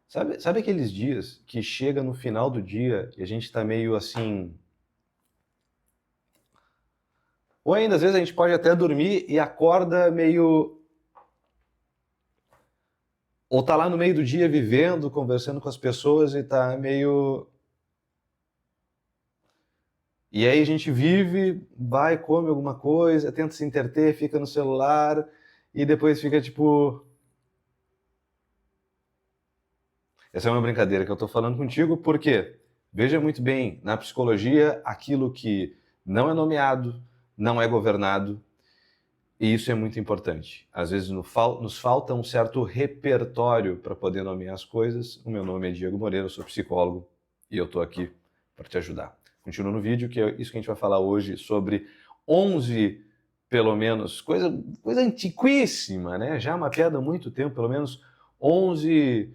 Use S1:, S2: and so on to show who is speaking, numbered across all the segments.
S1: Sabe aqueles dias que chega no final do dia e a gente tá meio assim... Ou ainda, às vezes, a gente pode até dormir e acorda meio... Ou tá lá no meio do dia vivendo, conversando com as pessoas e tá meio... E aí a gente vive, vai, come alguma coisa, tenta se entreter, fica no celular e depois fica tipo... Essa é uma brincadeira que eu tô falando contigo porque, veja muito bem, na psicologia, aquilo que não é nomeado, não é governado, e isso é muito importante. Às vezes nos falta um certo repertório para poder nomear as coisas. O meu nome é Diego Moreira, eu sou psicólogo e eu estou aqui para te ajudar. Continua no vídeo, que é isso que a gente vai falar hoje sobre 11, pelo menos, coisa antiquíssima, né? Já mapeada há muito tempo, pelo menos 11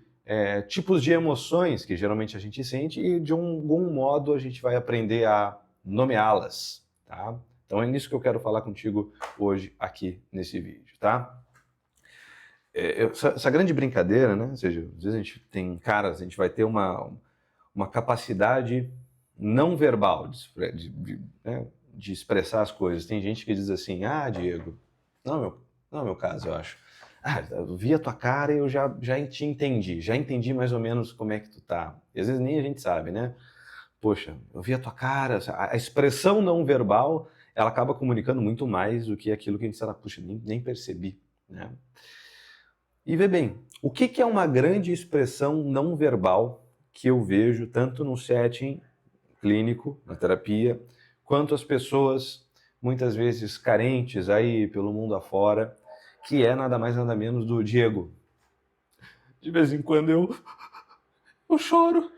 S1: tipos de emoções que geralmente a gente sente e de algum modo a gente vai aprender a nomeá-las, tá? Então é nisso que eu quero falar contigo hoje aqui nesse vídeo, tá? Essa grande brincadeira, né? Ou seja, às vezes a gente tem caras, a gente vai ter uma capacidade não verbal de expressar as coisas. Tem gente que diz assim, Diego, não é meu caso, eu acho. Eu vi a tua cara e eu já te entendi, já entendi mais ou menos como é que tu tá. E às vezes nem a gente sabe, né? Poxa, eu vi a tua cara, a expressão não verbal, ela acaba comunicando muito mais do que aquilo que a gente fala, puxa, nem percebi, né? E vê bem, o que é uma grande expressão não verbal que eu vejo tanto no setting clínico, na terapia, quanto as pessoas muitas vezes carentes aí pelo mundo afora, que é nada mais nada menos do Diego. De vez em quando eu choro.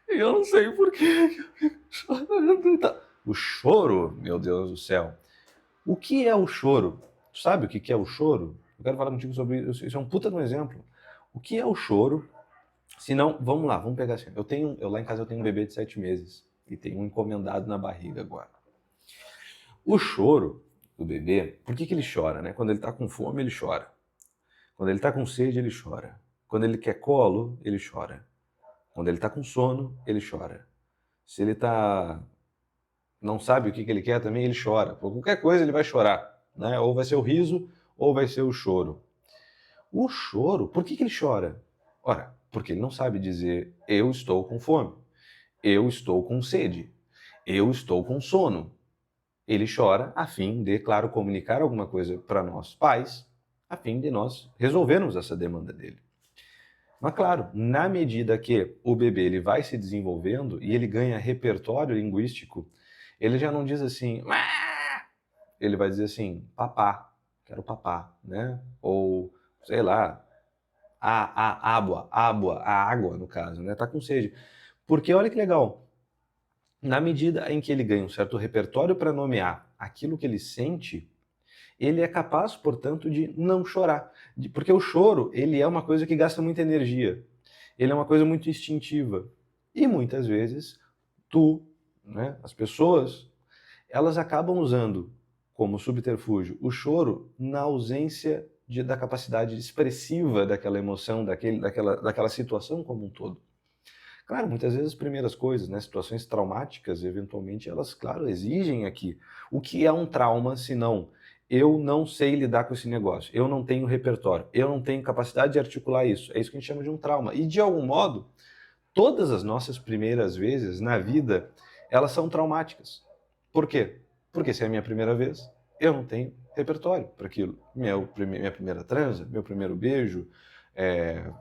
S1: E eu não sei por que chorando. O choro, meu Deus do céu. O que é o choro? Tu sabe o que é o choro? Eu quero falar contigo sobre isso. Isso é um puta de um exemplo. O que é o choro? Se não, vamos lá, vamos pegar assim. Eu lá em casa eu tenho um bebê de 7 meses e tenho um encomendado na barriga agora. O choro do bebê, por que ele chora, né? Quando ele tá com fome, ele chora. Quando ele tá com sede, ele chora. Quando ele quer colo, ele chora. Quando ele tá com sono, ele chora. Se ele não sabe o que ele quer também, ele chora. Por qualquer coisa ele vai chorar, né? Ou vai ser o riso, ou vai ser o choro. O choro, por que ele chora? Ora, porque ele não sabe dizer eu estou com fome, eu estou com sede, eu estou com sono. Ele chora a fim de, claro, comunicar alguma coisa para nós pais, a fim de nós resolvermos essa demanda dele. Mas claro, na medida que o bebê ele vai se desenvolvendo e ele ganha repertório linguístico, ele já não diz assim, ele vai dizer assim, papá, quero papá, né? Ou, sei lá, a água no caso, né? Tá com sede. Porque olha que legal, na medida em que ele ganha um certo repertório para nomear aquilo que ele sente, ele é capaz, portanto, de não chorar. Porque o choro, ele é uma coisa que gasta muita energia. Ele é uma coisa muito instintiva. E muitas vezes, né, as pessoas, elas acabam usando como subterfúgio o choro na ausência da capacidade expressiva daquela emoção, daquela situação como um todo. Claro, muitas vezes as primeiras coisas, né, situações traumáticas, eventualmente, elas, claro, exigem aqui. O que é um trauma, se não eu não sei lidar com esse negócio, eu não tenho repertório, eu não tenho capacidade de articular isso. É isso que a gente chama de um trauma. E, de algum modo, todas as nossas primeiras vezes na vida, elas são traumáticas. Por quê? Porque se é a minha primeira vez, eu não tenho repertório para aquilo. Minha primeira transa, meu primeiro beijo,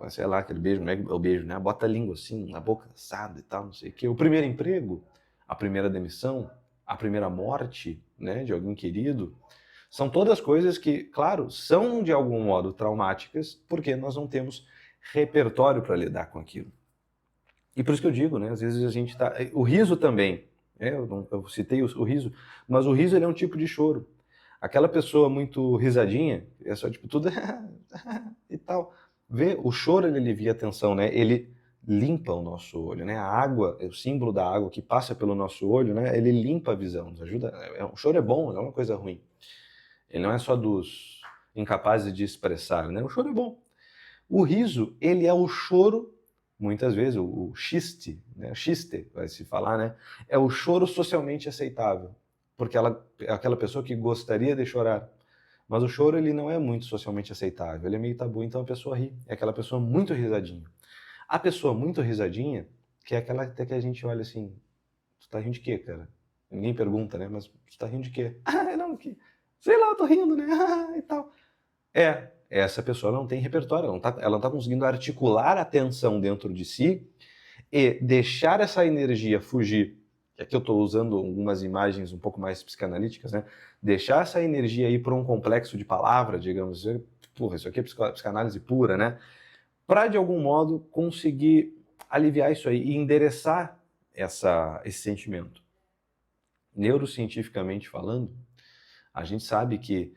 S1: sei lá, aquele beijo, não é o beijo, né? Bota a língua assim, na boca assada e tal, não sei o quê. O primeiro emprego, a primeira demissão, a primeira morte, né, de alguém querido, são todas coisas que, claro, são de algum modo traumáticas, porque nós não temos repertório para lidar com aquilo. E por isso que eu digo, né, às vezes a gente tá... O riso também, eu citei o riso, mas o riso ele é um tipo de choro. Aquela pessoa muito risadinha, é só tipo tudo e tal. O choro ele alivia a tensão, né? Ele limpa o nosso olho, né? A água, o símbolo da água que passa pelo nosso olho, né? Ele limpa a visão, nos ajuda. O choro é bom, não é uma coisa ruim. Ele não é só dos incapazes de expressar, né? O choro é bom. O riso, ele é o choro, muitas vezes, o xiste, né? Xiste, vai se falar, né? É o choro socialmente aceitável, porque ela é aquela pessoa que gostaria de chorar. Mas o choro, ele não é muito socialmente aceitável, ele é meio tabu, então a pessoa ri. É aquela pessoa muito risadinha. A pessoa muito risadinha, que é aquela até que a gente olha assim, tu tá rindo de quê, cara? Ninguém pergunta, né? Mas tu tá rindo de quê? Ah, não, que... sei lá, eu tô rindo, né? E tal. Essa pessoa não tem repertório, ela não tá conseguindo articular a atenção dentro de si e deixar essa energia fugir. Aqui eu estou usando algumas imagens um pouco mais psicanalíticas, né? Deixar essa energia ir para um complexo de palavra, digamos, porra, isso aqui é psicanálise pura, né? Para, de algum modo, conseguir aliviar isso aí e endereçar esse sentimento. Neurocientificamente falando, a gente sabe que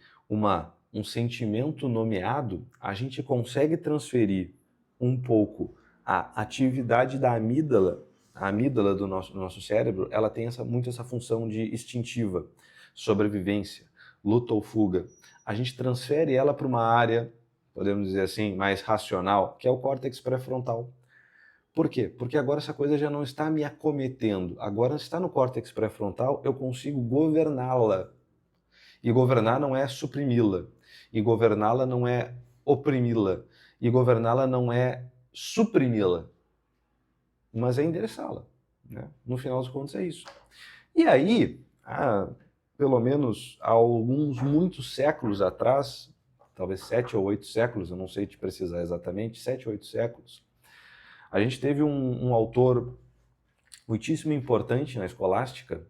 S1: um sentimento nomeado, a gente consegue transferir um pouco a atividade da amígdala. A amígdala do nosso cérebro, ela tem muito essa função de instintiva, sobrevivência, luta ou fuga. A gente transfere ela para uma área, podemos dizer assim, mais racional, que é o córtex pré-frontal. Por quê? Porque agora essa coisa já não está me acometendo. Agora está no córtex pré-frontal, eu consigo governá-la. E governar não é suprimi-la. E governá-la não é oprimi-la. E governá-la não é suprimi-la. Mas é endereçá-la. Né? No final dos contos é isso. E aí, pelo menos há muitos séculos atrás, talvez 7 ou 8 séculos, eu não sei te precisar exatamente, 7 ou 8 séculos, a gente teve um autor muitíssimo importante na escolástica,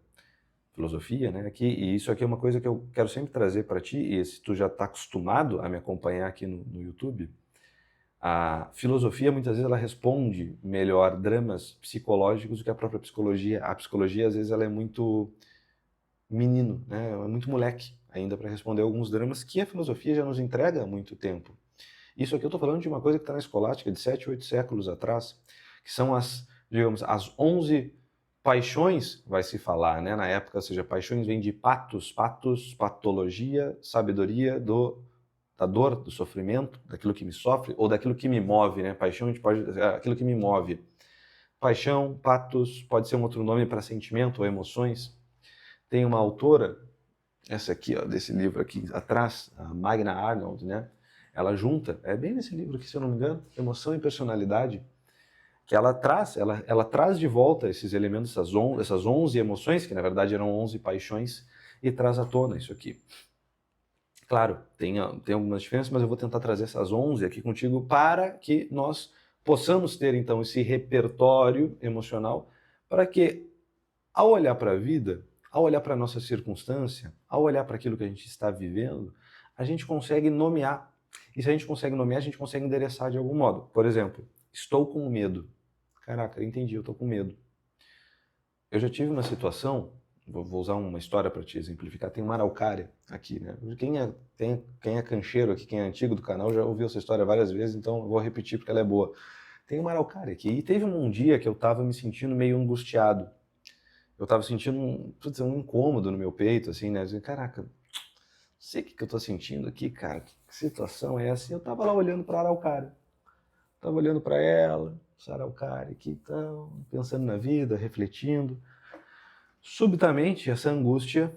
S1: filosofia, né? E isso aqui é uma coisa que eu quero sempre trazer para ti, e se tu já está acostumado a me acompanhar aqui no YouTube, a filosofia muitas vezes ela responde melhor dramas psicológicos do que a própria psicologia. A psicologia às vezes ela é muito menino, né? É muito moleque ainda para responder alguns dramas que a filosofia já nos entrega há muito tempo. Isso aqui eu estou falando de uma coisa que está na escolástica de 7, 8 séculos atrás, que são digamos, as 11 paixões, vai se falar, né, na época, ou seja, paixões vem de patos, patologia, sabedoria da dor, do sofrimento, daquilo que me sofre, ou daquilo que me move, né, paixão a gente pode dizer, aquilo que me move. Paixão, patos, pode ser um outro nome para sentimento ou emoções. Tem uma autora, essa aqui, ó, desse livro aqui atrás, a Magna Arnold, né, ela junta, é bem nesse livro aqui, se eu não me engano, Emoção e Personalidade, que ela traz de volta esses elementos, essas 11 emoções, que na verdade eram 11 paixões, e traz à tona isso aqui. Claro, tem algumas diferenças, mas eu vou tentar trazer essas 11 aqui contigo para que nós possamos ter então esse repertório emocional, para que ao olhar para a vida, ao olhar para a nossa circunstância, ao olhar para aquilo que a gente está vivendo, a gente consegue nomear. E se a gente consegue nomear, a gente consegue endereçar de algum modo. Por exemplo, estou com medo. Caraca, eu entendi, eu estou com medo. Eu já tive uma situação, vou usar uma história para te exemplificar, tem uma araucária aqui, né? Quem é cancheiro aqui, quem é antigo do canal, já ouviu essa história várias vezes, então eu vou repetir porque ela é boa. Tem uma araucária aqui, e teve um dia que eu estava me sentindo meio angustiado. Eu estava sentindo um incômodo no meu peito, assim, né? Caraca, não sei o que eu estou sentindo aqui, cara, que situação é essa? E eu estava lá olhando para a araucária. Estava olhando para ela, araucária aqui e tal, pensando na vida, refletindo. Subitamente, essa angústia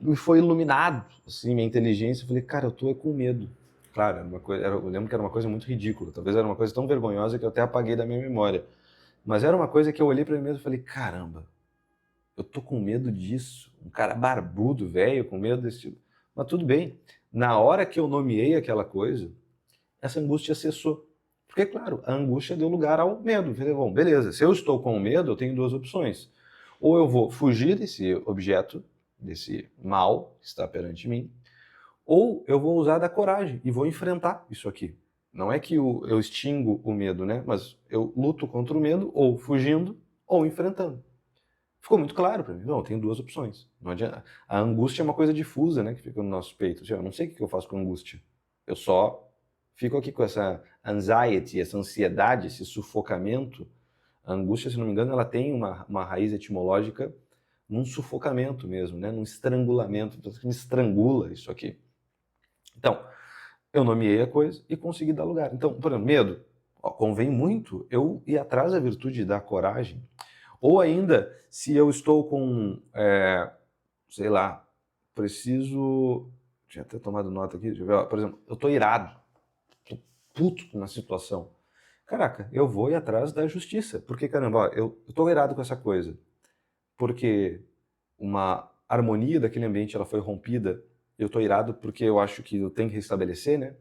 S1: me foi iluminado, assim, minha inteligência. Eu falei, cara, eu tô com medo. Claro, eu lembro que era uma coisa muito ridícula. Talvez era uma coisa tão vergonhosa que eu até apaguei da minha memória. Mas era uma coisa que eu olhei para mim mesmo e falei, caramba, eu tô com medo disso. Um cara barbudo, velho, com medo desse tipo. Mas tudo bem. Na hora que eu nomeei aquela coisa, essa angústia cessou. Porque, claro, a angústia deu lugar ao medo. Eu falei, bom, beleza, se eu estou com medo, eu tenho duas opções. Ou eu vou fugir desse objeto, desse mal que está perante mim, ou eu vou usar da coragem e vou enfrentar isso aqui. Não é que eu extingo o medo, né? Mas eu luto contra o medo, ou fugindo, ou enfrentando. Ficou muito claro para mim. Não, eu tenho duas opções. Não adianta. A angústia é uma coisa difusa, né? Que fica no nosso peito. Eu não sei o que eu faço com angústia. Eu só fico aqui com essa anxiety, essa ansiedade, esse sufocamento. A angústia, se não me engano, ela tem uma raiz etimológica num sufocamento mesmo, né? Num estrangulamento. Então, me estrangula isso aqui. Então, eu nomeei a coisa e consegui dar lugar. Então, por exemplo, medo. Ó, convém muito eu ir atrás da virtude da coragem. Ou ainda, se eu estou com, sei lá, preciso... Tinha até tomado nota aqui, deixa eu ver, ó, por exemplo, eu estou irado, tô puto com uma situação. Caraca, eu vou ir atrás da justiça. Porque, caramba, ó, eu estou irado com essa coisa. Porque uma harmonia daquele ambiente ela foi rompida, eu estou irado porque eu acho que eu tenho que restabelecer, né?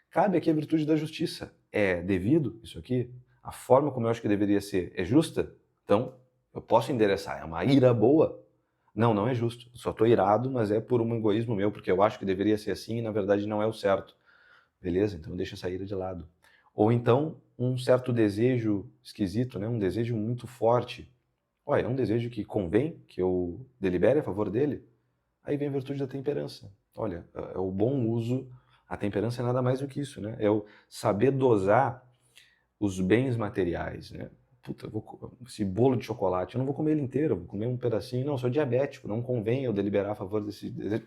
S1: Cabe aqui a virtude da justiça. É devido isso aqui? A forma como eu acho que deveria ser é justa? Então, eu posso endereçar. É uma ira boa? Não, não é justo. Eu só estou irado, mas é por um egoísmo meu, porque eu acho que deveria ser assim e na verdade não é o certo. Beleza? Então deixa essa ira de lado. Ou então, um certo desejo esquisito, né? Um desejo muito forte. Olha, é um desejo que convém que eu delibere a favor dele? Aí vem a virtude da temperança. Olha, é o bom uso. A temperança é nada mais do que isso, né? É o saber dosar os bens materiais, né? Puta, esse bolo de chocolate, eu não vou comer ele inteiro, eu vou comer um pedacinho. Não, eu sou diabético, não convém eu deliberar a favor desse desejo.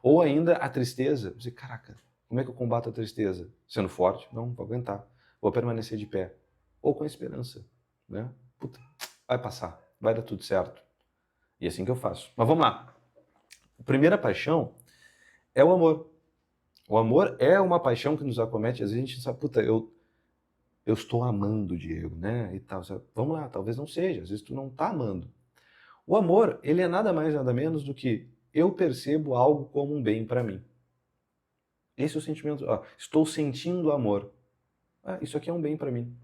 S1: Ou ainda a tristeza. Você, caraca, como é que eu combato a tristeza? Sendo forte? Não, vou aguentar. Vou permanecer de pé. Ou com a esperança, né? Puta, vai passar, vai dar tudo certo. E é assim que eu faço. Mas vamos lá. A primeira paixão é o amor. O amor é uma paixão que nos acomete. Às vezes a gente sabe, puta, eu estou amando o Diego, né? E tal. Vamos lá, talvez não seja. Às vezes tu não está amando. O amor, ele é nada mais, nada menos do que eu percebo algo como um bem para mim. Esse é o sentimento. Ó, estou sentindo amor. Ah, isso aqui é um bem para mim.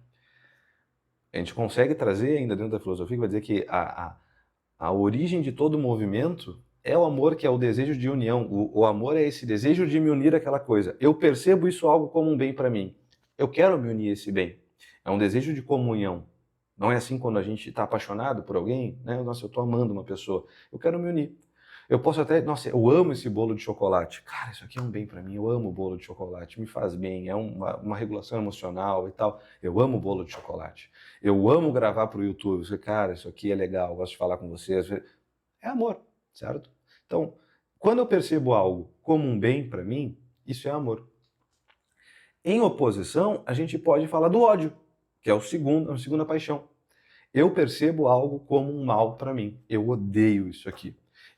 S1: A gente consegue trazer ainda dentro da filosofia que vai dizer que a origem de todo movimento é o amor, que é o desejo de união. O amor é esse desejo de me unir àquela coisa. Eu percebo isso algo como um bem para mim. Eu quero me unir a esse bem. É um desejo de comunhão. Não é assim quando a gente está apaixonado por alguém, né? Nossa, eu estou amando uma pessoa. Eu quero me unir. Eu posso até, nossa, eu amo esse bolo de chocolate. Cara, isso aqui é um bem para mim. Eu amo o bolo de chocolate. Me faz bem. É uma regulação emocional e tal. Eu amo o bolo de chocolate. Eu amo gravar para o YouTube. Cara, isso aqui é legal. Eu gosto de falar com vocês. É amor, certo? Então, quando eu percebo algo como um bem para mim, isso é amor. Em oposição, a gente pode falar do ódio, que é a segunda paixão. Eu percebo algo como um mal para mim. Eu odeio isso aqui.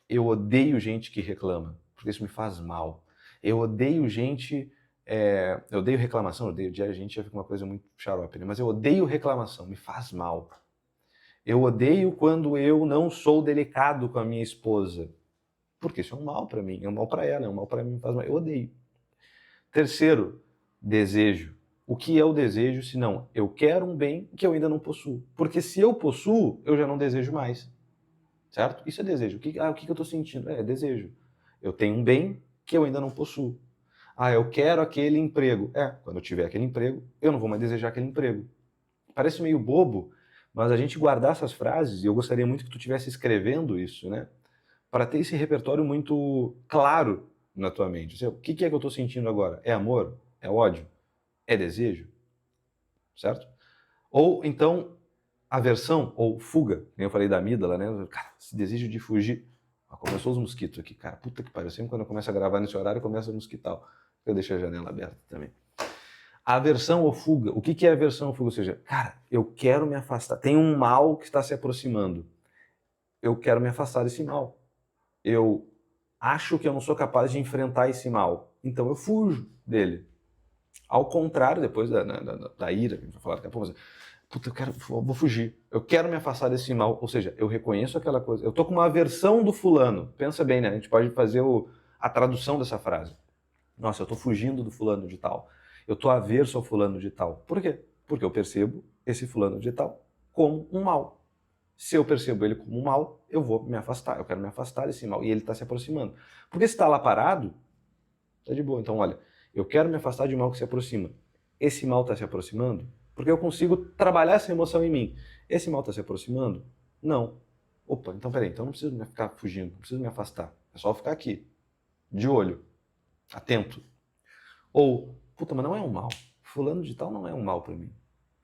S1: Eu odeio gente que reclama, porque isso me faz mal. Eu odeio gente... eu odeio reclamação, eu odeio a gente, já fica uma coisa muito xarope, né? Mas eu odeio reclamação, me faz mal. Eu odeio quando eu não sou delicado com a minha esposa, porque isso é um mal para mim, é um mal para ela, é um mal para mim, me faz mal. Eu odeio. Terceiro, desejo. O que é o desejo se não eu quero um bem que eu ainda não possuo? Porque se eu possuo, eu já não desejo mais. Certo? Isso é desejo. O que eu estou sentindo? É desejo. Eu tenho um bem que eu ainda não possuo. Ah, eu quero aquele emprego. Quando eu tiver aquele emprego, eu não vou mais desejar aquele emprego. Parece meio bobo, mas a gente guardar essas frases, e eu gostaria muito que tu estivesse escrevendo isso, né? Para ter esse repertório muito claro na tua mente. O que é que eu estou sentindo agora? É amor? É ódio? É desejo? Certo? Ou então, aversão ou fuga. Eu falei da amígdala, né? Cara, esse desejo de fugir. Começou os mosquitos aqui. Cara, puta que pariu. Sempre quando eu começo a gravar nesse horário, começa a mosquital. Eu deixei a janela aberta também. Aversão ou fuga. O que é aversão ou fuga? Ou seja, cara, eu quero me afastar. Tem um mal que está se aproximando. Eu quero me afastar desse mal. Eu acho que eu não sou capaz de enfrentar esse mal. Então eu fujo dele. Ao contrário, depois da ira, que a gente vai falar daqui a pouco, puta, vou fugir. Eu quero me afastar desse mal. Ou seja, eu reconheço aquela coisa. Eu tô com uma aversão do fulano. Pensa bem, né? A gente pode fazer a tradução dessa frase. Nossa, eu tô fugindo do fulano de tal. Eu tô averso ao fulano de tal. Por quê? Porque eu percebo esse fulano de tal como um mal. Se eu percebo ele como um mal, eu vou me afastar. Eu quero me afastar desse mal. E ele está se aproximando. Porque se está lá parado, tá de boa. Então, olha, eu quero me afastar de um mal que se aproxima. Esse mal está se aproximando? Porque eu consigo trabalhar essa emoção em mim. Esse mal está se aproximando? Não. Opa, então peraí, então não preciso ficar fugindo, não preciso me afastar. É só ficar aqui, de olho, atento. Ou, puta, mas não é um mal. Fulano de tal não é um mal para mim.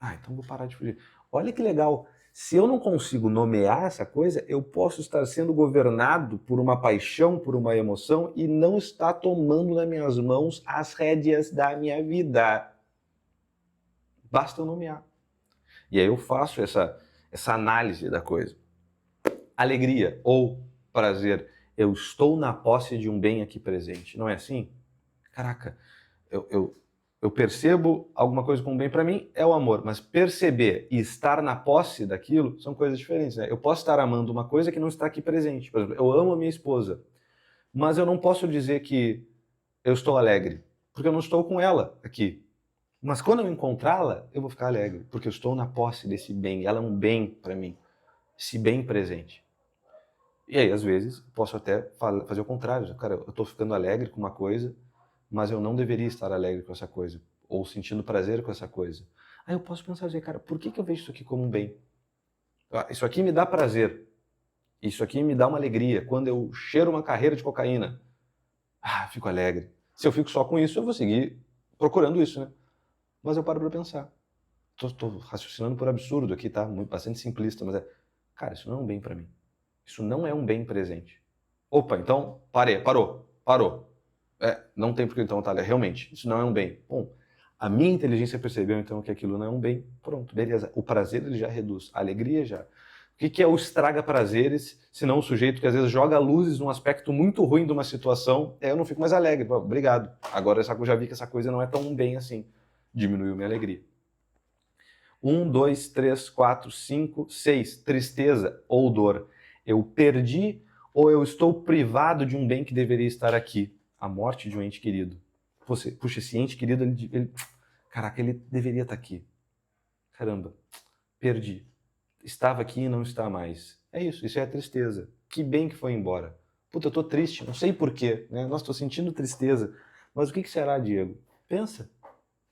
S1: Ah, então vou parar de fugir. Olha que legal. Se eu não consigo nomear essa coisa, eu posso estar sendo governado por uma paixão, por uma emoção e não estar tomando nas minhas mãos as rédeas da minha vida. Basta eu nomear. E aí eu faço essa análise da coisa. Alegria ou prazer. Eu estou na posse de um bem aqui presente. Não é assim? Caraca, eu percebo alguma coisa como bem para mim, é o amor. Mas perceber e estar na posse daquilo são coisas diferentes, né? Eu posso estar amando uma coisa que não está aqui presente. Por exemplo, eu amo a minha esposa, mas eu não posso dizer que eu estou alegre, porque eu não estou com ela aqui. Mas quando eu encontrá-la, eu vou ficar alegre, porque eu estou na posse desse bem. Ela é um bem para mim, esse bem presente. E aí, às vezes, posso até fazer o contrário. Cara, eu estou ficando alegre com uma coisa, mas eu não deveria estar alegre com essa coisa, ou sentindo prazer com essa coisa. Aí eu posso pensar, cara, por que eu vejo isso aqui como um bem? Isso aqui me dá prazer, isso aqui me dá uma alegria. Quando eu cheiro uma carreira de cocaína, fico alegre. Se eu fico só com isso, eu vou seguir procurando isso, né? Mas eu paro para pensar. Tô raciocinando por absurdo aqui, tá? Bastante simplista, mas cara, isso não é um bem para mim. Isso não é um bem presente. Opa, então, parou. Não tem porque então, tá, realmente, isso não é um bem. Bom, a minha inteligência percebeu então que aquilo não é um bem, pronto, beleza. O prazer ele já reduz, a alegria já. O que é o estraga prazeres, se não o sujeito que às vezes joga luzes num aspecto muito ruim de uma situação, eu não fico mais alegre, obrigado. Agora eu já vi que essa coisa não é tão um bem assim, diminuiu minha alegria. 1, 2, 3, 4, 5, 6, tristeza ou dor. Eu perdi ou eu estou privado de um bem que deveria estar aqui? A morte de um ente querido. Puxa, esse ente querido, caraca, ele deveria estar aqui. Caramba, perdi. Estava aqui e não está mais. É isso é a tristeza. Que bem que foi embora. Puta, eu tô triste, não sei porquê, né? Nossa, tô sentindo tristeza. Mas o que será, Diego? Pensa,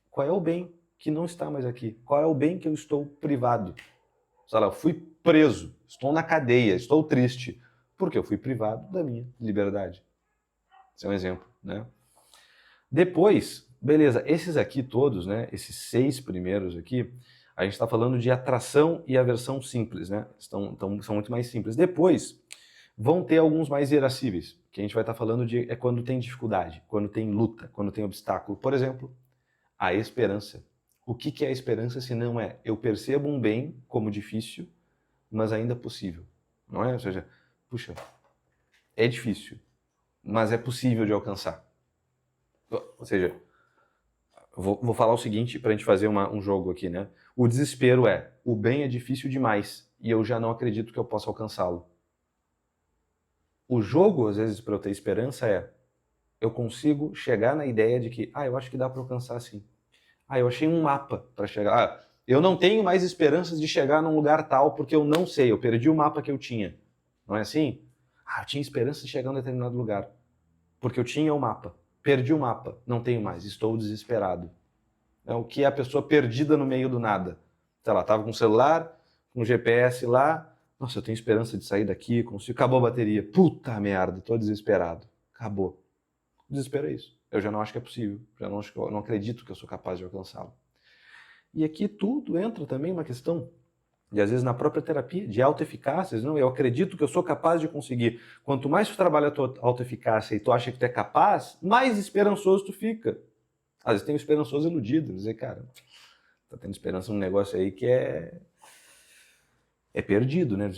S1: qual é o bem que não está mais aqui? Qual é o bem que eu estou privado? Sei lá, eu fui preso, estou na cadeia, estou triste, porque eu fui privado da minha liberdade. Esse é um exemplo, né? Depois, beleza, esses aqui todos, né, esses 6 primeiros aqui, a gente está falando de atração e aversão simples, né? São muito mais simples. Depois, vão ter alguns mais irascíveis, que a gente vai estar falando de quando tem dificuldade, quando tem luta, quando tem obstáculo. Por exemplo, a esperança. O que é a esperança se não é eu percebo um bem como difícil, mas ainda possível, não é? Ou seja, puxa, é difícil, mas é possível de alcançar. Ou seja, vou falar o seguinte para a gente fazer um jogo aqui, né? O desespero o bem é difícil demais e eu já não acredito que eu possa alcançá-lo. O jogo, às vezes, para eu ter esperança eu consigo chegar na ideia de que, eu acho que dá para alcançar sim. Eu achei um mapa para chegar. Eu não tenho mais esperanças de chegar num lugar tal porque eu não sei, eu perdi o mapa que eu tinha. Não é assim? Eu tinha esperança de chegar em um determinado lugar porque eu tinha o mapa. Perdi o mapa, não tenho mais, estou desesperado. O que é a pessoa perdida no meio do nada? Sei lá, estava com o celular, com o GPS lá, nossa, eu tenho esperança de sair daqui, acabou a bateria. Puta merda, estou desesperado. Acabou. O desespero é isso. Eu já não acho que é possível, eu não acredito que eu sou capaz de alcançá-lo. E aqui tudo entra também uma questão de, às vezes, na própria terapia, de autoeficácia. Não, eu acredito que eu sou capaz de conseguir. Quanto mais tu trabalha a tua autoeficácia e tu acha que tu é capaz, mais esperançoso tu fica. Às vezes tem um esperançoso iludido, dizer, cara, tá tendo esperança num negócio aí que é perdido, né?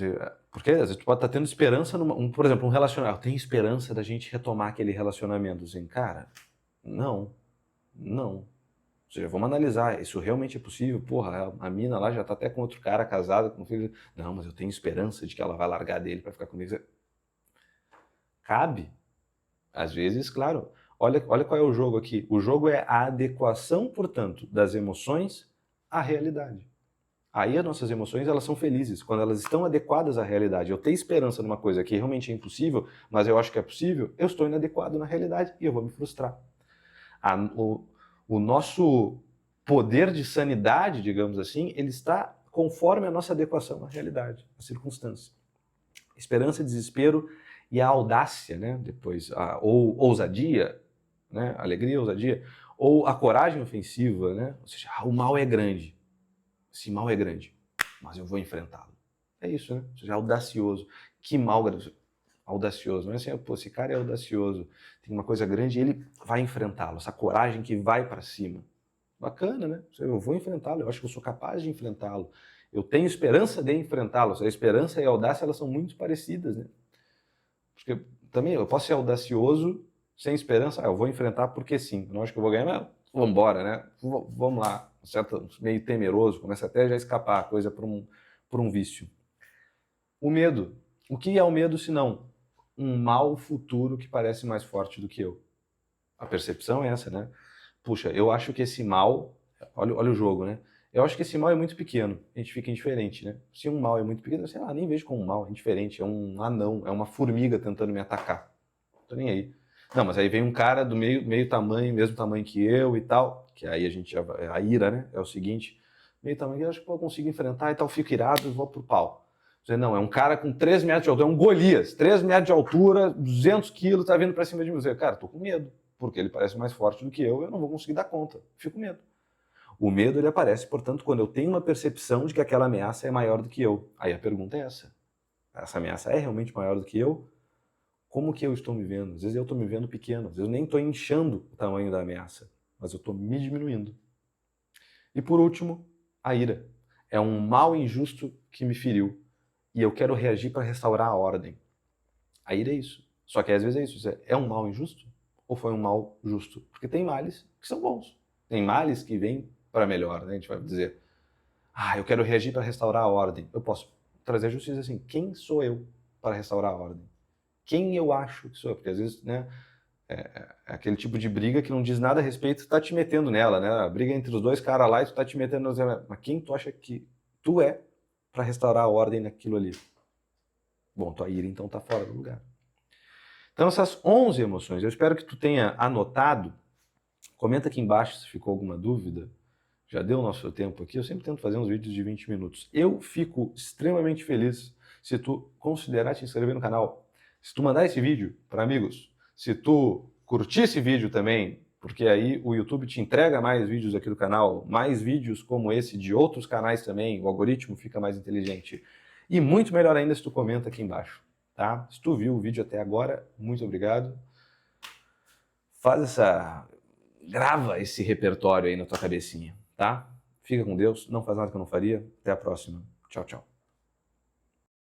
S1: Porque às vezes tu pode estar tendo esperança, por exemplo, um relacionamento. Eu tenho esperança da gente retomar aquele relacionamento. Assim, cara, não. Ou seja, vamos analisar, isso realmente é possível? Porra, a mina lá já tá até com outro cara, casada, com filho. Não, mas eu tenho esperança de que ela vai largar dele para ficar comigo. Cabe. Às vezes, claro. Olha qual é o jogo aqui. O jogo é a adequação, portanto, das emoções à realidade. Aí as nossas emoções, elas são felizes, quando elas estão adequadas à realidade. Eu tenho esperança numa coisa que realmente é impossível, mas eu acho que é possível, eu estou inadequado na realidade e eu vou me frustrar. O nosso poder de sanidade, digamos assim, ele está conforme a nossa adequação à realidade, à circunstância. Esperança, desespero e a audácia, né? Depois, ou ousadia, né? Alegria, ousadia, ou a coragem ofensiva, né? Ou seja, o mal é grande. esse mal é grande, mas eu vou enfrentá-lo. É isso, né? Ou seja, audacioso. Que mal audacioso. Não é assim, pô, esse cara é audacioso, tem uma coisa grande e ele vai enfrentá-lo. Essa coragem que vai para cima. Bacana, né? Eu vou enfrentá-lo, eu acho que eu sou capaz de enfrentá-lo. Eu tenho esperança de enfrentá-lo. A esperança e a audácia, elas são muito parecidas, né? Porque também eu posso ser audacioso sem esperança. Eu vou enfrentar porque sim. Eu não acho que eu vou ganhar, mas vamos embora, né? Vamos lá. Certo? Meio temeroso, começa até já a escapar a coisa por um vício. O medo. O que é o medo se não um mal futuro que parece mais forte do que eu? A percepção é essa, né? Puxa, eu acho que esse mal... Olha o jogo, né? Eu acho que esse mal é muito pequeno, a gente fica indiferente, né? Se um mal é muito pequeno, sei lá, nem vejo como um mal, é indiferente, é um anão, é uma formiga tentando me atacar. Não tô nem aí. Não, mas aí vem um cara do meio tamanho, mesmo tamanho que eu e tal, que aí a gente, a ira, né? É o seguinte, meio tamanho que eu acho que eu consigo enfrentar e tal, fico irado e vou pro pau. Não, é um cara com 3 metros de altura, é um Golias, 3 metros de altura, 200 quilos, tá vindo pra cima de mim. Cara, tô com medo, porque ele parece mais forte do que eu não vou conseguir dar conta. Fico com medo. O medo, ele aparece, portanto, quando eu tenho uma percepção de que aquela ameaça é maior do que eu. Aí a pergunta é essa. Essa ameaça é realmente maior do que eu? Como que eu estou me vendo? Às vezes eu estou me vendo pequeno, às vezes eu nem estou inchando o tamanho da ameaça, mas eu estou me diminuindo. E por último, a ira. É um mal injusto que me feriu e eu quero reagir para restaurar a ordem. A ira é isso. Só que às vezes é isso. É um mal injusto ou foi um mal justo? Porque tem males que são bons. Tem males que vêm para melhor, né? A gente vai dizer, eu quero reagir para restaurar a ordem. Eu posso trazer a justiça assim, quem sou eu para restaurar a ordem? Quem eu acho que sou eu? Porque às vezes, né, é aquele tipo de briga que não diz nada a respeito, tu tá te metendo nela, né? A briga entre os dois caras lá e tu tá te metendo nela. Mas quem tu acha que tu é para restaurar a ordem naquilo ali? Bom, tua ira então tá fora do lugar. Então essas 11 emoções, eu espero que tu tenha anotado. Comenta aqui embaixo se ficou alguma dúvida. Já deu o nosso tempo aqui, eu sempre tento fazer uns vídeos de 20 minutos. Eu fico extremamente feliz se tu considerar te inscrever no canal. Se tu mandar esse vídeo para amigos, se tu curtir esse vídeo também, porque aí o YouTube te entrega mais vídeos aqui do canal, mais vídeos como esse de outros canais também, o algoritmo fica mais inteligente. E muito melhor ainda se tu comenta aqui embaixo, tá? Se tu viu o vídeo até agora, muito obrigado. Grava esse repertório aí na tua cabecinha, tá? Fica com Deus, não faz nada que eu não faria. Até a próxima. Tchau, tchau.